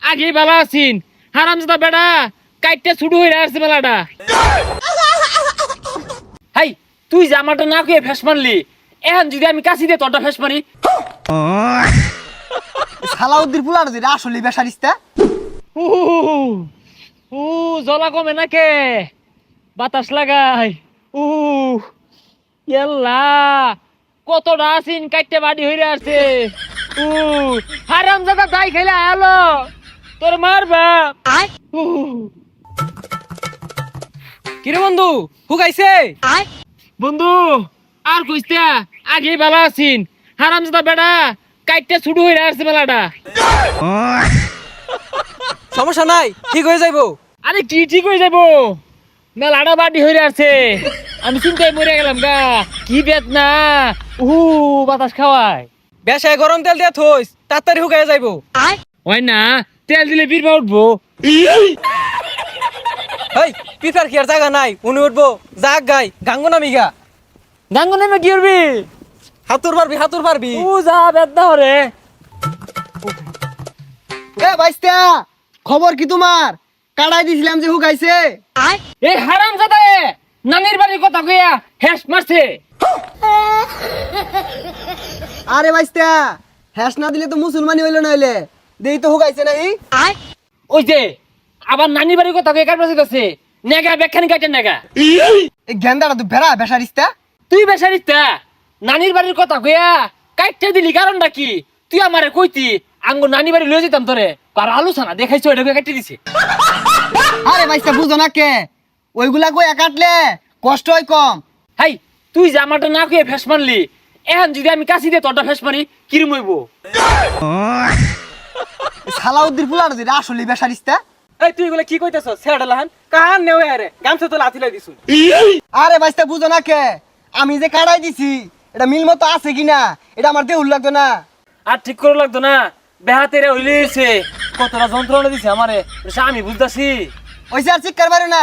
আগে ভালো আছিন হারামজাদা বেড়া কাইটটা ছুটু হয়ে আসছে মেলাটা। হাই তুই জামাটা না কয়ে ফেস মারলি, এখন যদি আমি কাছি দিয়ে তোরটা ফেস মারি। সালাউদ্দিন পুলার যে আসলে বেসারিস্তা উ উ জলা কমে নাকে বাতাস লাগাই। উ ইয়াল্লা কতটা আছিন কাইটটা বাড়ি হইরে আসছে। উ হারামজাদা দাই খাইলে আলো তোর মারবা। কিরে বন্ধু হুকাইছে? বন্ধু আর কইতে আগে ভালো আছিন হারামজাদা বেড়া কাইটটা ছুটু হইরে আসছে মেলাটা। সমস্যা নাই, ঠিক হয়ে যাইবো। আরে কি ঠিক হয়ে যাবো, মেলাটা বাড়ি হইরে আসছে। আমি চিন্তায় মরে গেলাম গা, কি বেদনা। বাতাস খাওয়ায় বেশায় গরম তেল দিয়া থইস, তাড়াতাড়ি হুকাই যাইবো। হয় না, তেল দিলে বীরবা উঠবো। হেই পিছার কি আর জায়গা নাই, উনি উঠবো জাগ গাই গাঙ্গো নামি গা। গাঙ্গ নেমে কি করবি? হাতুর পারবি। যা বেদনা হরে। এ বাইস্তা খবর কি তোমার? কাড়াই দিছিলাম যে হুকাইছে। এই হারামজাদা নানির বাড়ির কথা কইয়া হেস মারছে। আরে বাইস্তা হ্যাস না দিলে তো মুসলমানি হইলো নইলে দেই তো হুকাইছে নাই। ওই যে আবার নানির বাড়ির কথা কইয়া কাটবাছে গেছে নেগা বেখানি কাটেন নেগা। এই গেন্দাটা তো বেড়া বেসারিস্তা। তুই বেসারিস্তা নানির বাড়ির কথা কইয়া কাটতে দিলি কারণটা কি? তুই আমারে কইতি আঙ্গ নানি বাড়ি লয়ে যেতাম তোরে, আর আলোচনা দেখাইছো এটা কাটতে দিছে। আরে বাইস্তা বুঝো না কে ওইগুলা কইয়া কাটলে কষ্ট হয় কম। হাই তুই জামাটা না কইয়া ফেস মারলি, এখন যদি আমি কাছি দিয়ে তোরটা ফেস মারি কিরম হইব? সালাউদ্দিন পুলার যে আসলে বেসারিস্তা। এই তুই এগুলা কি কইতেছ? ছেড়া লাহান কান নেও আরে গামছা তো লাথি লাই দিছু। আরে বাইস্তা বুঝো না কে আমি যে কাড়াই দিছি এটা মিল মতো আছে কিনা এটা আমার দেহুল লাগতো না। আর ঠিক করে লাগতো না, বেহাতেরে হইলেছে কতটা যন্ত্রণা দিছে আমারে, এটা আমি বুঝতাছি। ওইসে আর চিৎকার মারো না,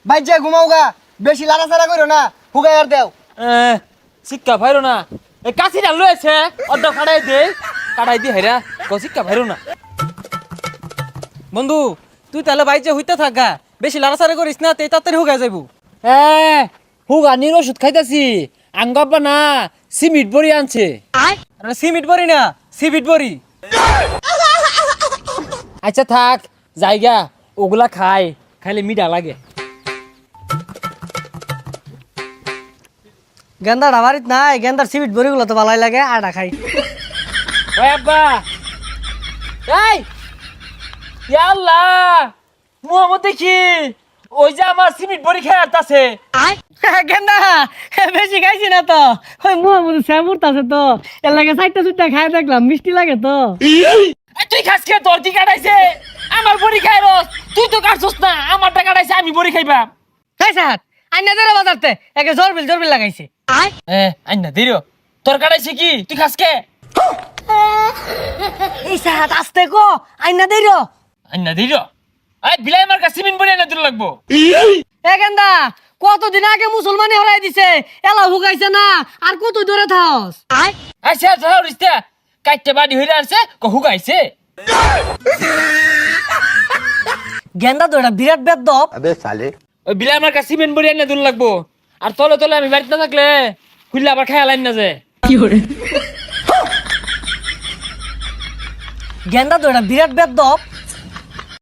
বাইর যা ঘুমাও গা, বেশি লাড়াচাড়া করো না, হুগাই আর দেও। শিক্ষা ভাইরো না, এই কাছিটা লয়েছে অর্ধ কাটাই দি হেরা শিক্ষা ভাইরো না। বন্ধু তুই তাহলে বাইজে হইতে থাকা, বেশি লাড়াচাড়া করিস না, তেই তাড়াতাড়ি হুকাই যাইবো। হুগানির ওষুধ খাইতাছি, আঙ্গাব্বা না সিমিট বড়ি আনছে। আরে সিমিট বড়ি না, সিবিট বড়ি। আচ্ছা থাক জায়গা, ওগুলা খাইলে মিঠা লাগে। গেন্দাটা বাড়িত নাই, গেন্দার সিমিট বড়িগুলো তো ভালোই লাগে, আটা খাই। ওই আব্বা, এই ইয়া আল্লাহ মুহাম্মদ দেখি ওই যে আমার সিমিট বড়ি খেয়ে আসতাছে। গেন্দা বেশি খাইছি না তো, ওই মুহাম্মদ শ্যামুর আছে তো, এর লাগে চারটা চুটটা খাই দেখলাম, মিষ্টি লাগে তো। তুই খাস খেয়ে তোর কি কাটাইছে? আমার বড়ি খাই রস, তুই তো কাটছস না, আমারটা কাটাইছে আমি বড়ি খাইবা। খাই স্যার আইনা দেরে বাজারতে একে জরবিল লাগাইছে। আইনা দিরো তোর কাটাইছে কি? তুই খাস কে? এই স্যার আস্তে কো আইনা দের। আইনা দিরো এই বিলাই আমার কাছে সিমিট বড়ি আইনা দিল লাগবো। এ গেন্দা কতদিন আগে মুসলমানি হরাই দিছে, এলা হুকাইছে না, আর কত দূরে থাকস? আচ্ছা যাও রিস্তা কাইতে বাড়ি হইরা আসছে হুগাইছে। গেন্দা তো এটা বিরাট বেদব। ওই বিলাই আমার কাছে সিমেন্ট বড়ি আইনা দিল লাগবো, আর তলে তলে আমি বাড়িতে না থাকলে খুললে আবার খেয়াল আইন না যে। গেন্দা তো এটা বিরাট বেদব।